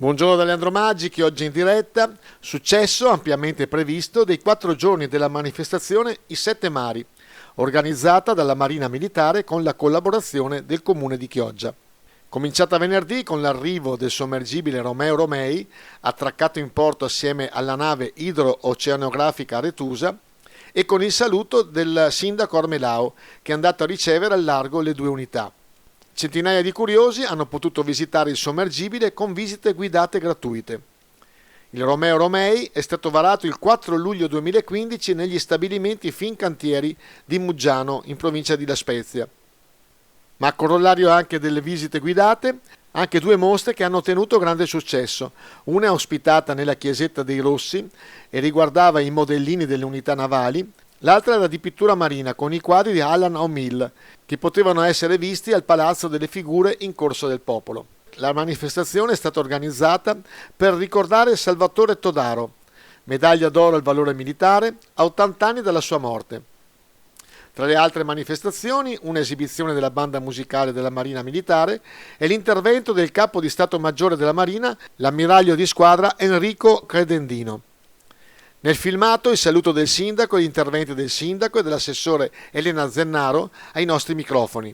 Buongiorno da Leandro Maggi, che oggi è in diretta. Successo ampiamente previsto dei 4 giorni della manifestazione I Sette Mari, organizzata dalla Marina Militare con la collaborazione del Comune di Chioggia. Cominciata venerdì con l'arrivo del sommergibile Romeo Romei, attraccato in porto assieme alla nave idro-oceanografica Aretusa, e con il saluto del sindaco Armelao, che è andato a ricevere al largo le 2 unità. Centinaia di curiosi hanno potuto visitare il sommergibile con visite guidate gratuite. Il Romeo Romei è stato varato il 4 luglio 2015 negli stabilimenti Fincantieri di Muggiano, in provincia di La Spezia. Ma a corollario anche delle visite guidate, anche 2 mostre che hanno ottenuto grande successo. Una è ospitata nella chiesetta dei Rossi e riguardava i modellini delle unità navali. L'altra è la di pittura marina con i quadri di Alan O'Mill, che potevano essere visti al Palazzo delle Figure in Corso del Popolo. La manifestazione è stata organizzata per ricordare Salvatore Todaro, medaglia d'oro al valore militare, a 80 anni dalla sua morte. Tra le altre manifestazioni, un'esibizione della banda musicale della Marina Militare e l'intervento del capo di Stato Maggiore della Marina, l'ammiraglio di squadra Enrico Credendino. Nel filmato il saluto del sindaco e gli interventi del sindaco e dell'assessore Elena Zennaro ai nostri microfoni.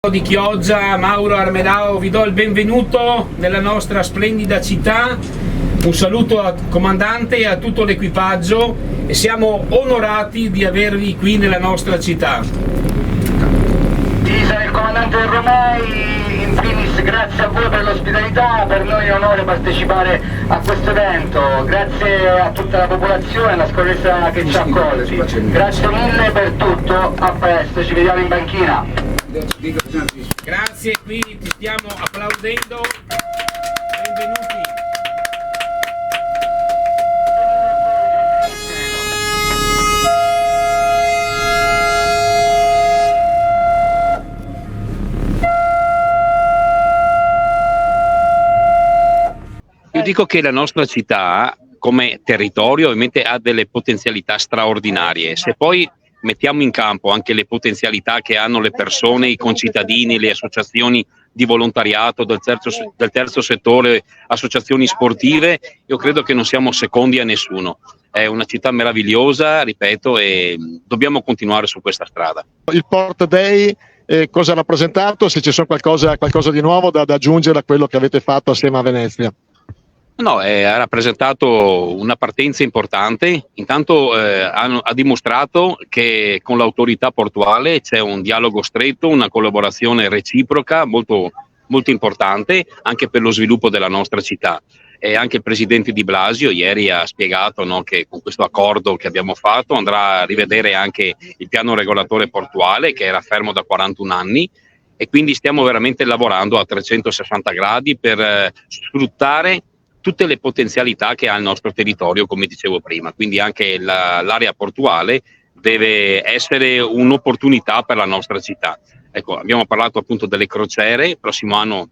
Di Chioggia, Mauro Armelao, vi do il benvenuto nella nostra splendida città. Un saluto al comandante e a tutto l'equipaggio e siamo onorati di avervi qui nella nostra città. Sì, sono il comandante del Romei. In primis grazie a voi per l'ospitalità, per noi è un onore partecipare a questo evento, grazie a tutta la popolazione, la scorresa che ci ha accolti, grazie mille per tutto, a presto, ci vediamo in banchina. Grazie, qui ti stiamo applaudendo, benvenuti. Io dico che la nostra città come territorio ovviamente ha delle potenzialità straordinarie. Se poi mettiamo in campo anche le potenzialità che hanno le persone, i concittadini, le associazioni di volontariato del terzo settore, associazioni sportive, io credo che non siamo secondi a nessuno. È una città meravigliosa, ripeto, e dobbiamo continuare su questa strada. Il Port Day cosa ha rappresentato? Se ci sono qualcosa di nuovo da aggiungere a quello che avete fatto assieme a Venezia? No, ha rappresentato una partenza importante. Intanto ha dimostrato che con l'autorità portuale c'è un dialogo stretto, una collaborazione reciproca molto, molto importante anche per lo sviluppo della nostra città. E anche il presidente Di Blasio ieri ha spiegato, no, che con questo accordo che abbiamo fatto andrà a rivedere anche il piano regolatore portuale che era fermo da 41 anni e quindi stiamo veramente lavorando a 360 gradi per sfruttare tutte le potenzialità che ha il nostro territorio, come dicevo prima, quindi anche l'area portuale deve essere un'opportunità per la nostra città. Ecco, abbiamo parlato appunto delle crociere, il prossimo anno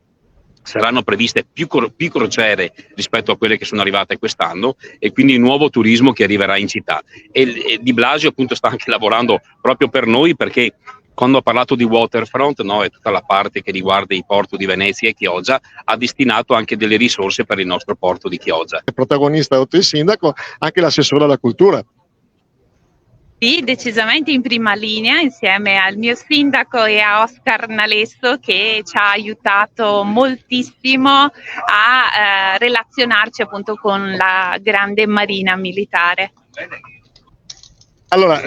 saranno previste più crociere rispetto a quelle che sono arrivate quest'anno e quindi nuovo turismo che arriverà in città. E Di Blasio appunto sta anche lavorando proprio per noi perché quando ha parlato di waterfront, no, e tutta la parte che riguarda il porto di Venezia e Chioggia, ha destinato anche delle risorse per il nostro porto di Chioggia. Il protagonista, oltre il sindaco, anche l'assessore alla cultura. Sì, decisamente in prima linea insieme al mio sindaco e a Oscar Nalesso che ci ha aiutato moltissimo a relazionarci appunto con la grande Marina Militare. Allora,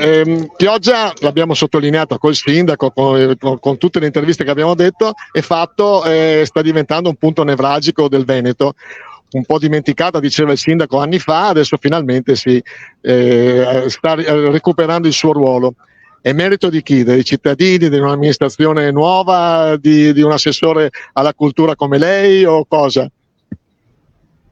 Chioggia, l'abbiamo sottolineato col sindaco, con tutte le interviste che abbiamo detto, sta diventando un punto nevralgico del Veneto, un po' dimenticata, diceva il sindaco anni fa, adesso finalmente sta recuperando il suo ruolo. È merito di chi? Dei cittadini, di un'amministrazione nuova, di un assessore alla cultura come lei o cosa?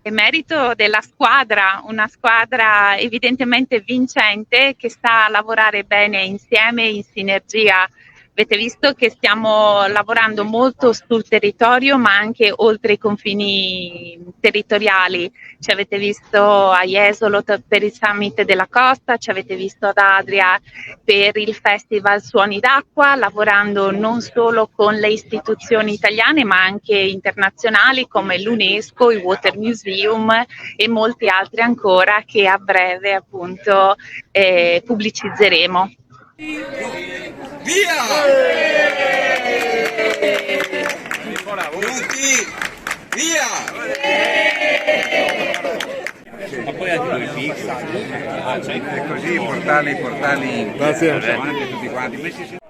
È merito della squadra, una squadra evidentemente vincente che sta a lavorare bene insieme in sinergia Avete visto che stiamo lavorando molto sul territorio, ma anche oltre i confini territoriali. Ci avete visto a Jesolo per il Summit della Costa, ci avete visto ad Adria per il Festival Suoni d'Acqua, lavorando non solo con le istituzioni italiane, ma anche internazionali come l'UNESCO, il Water Museum e molti altri ancora che a breve appunto pubblicizzeremo. Via! Pronti? Via! Ma poi anche i piccoli, È così, portali. Grazie. Anche tutti quanti.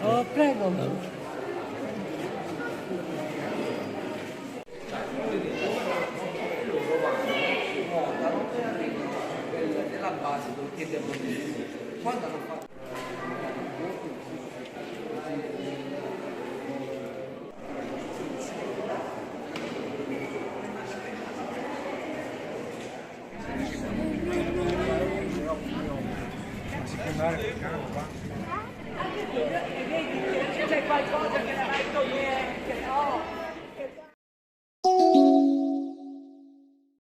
Oh, prego. Nella base dove chiede a quando hanno fatto C'è qualcosa che l'ha detto ieri.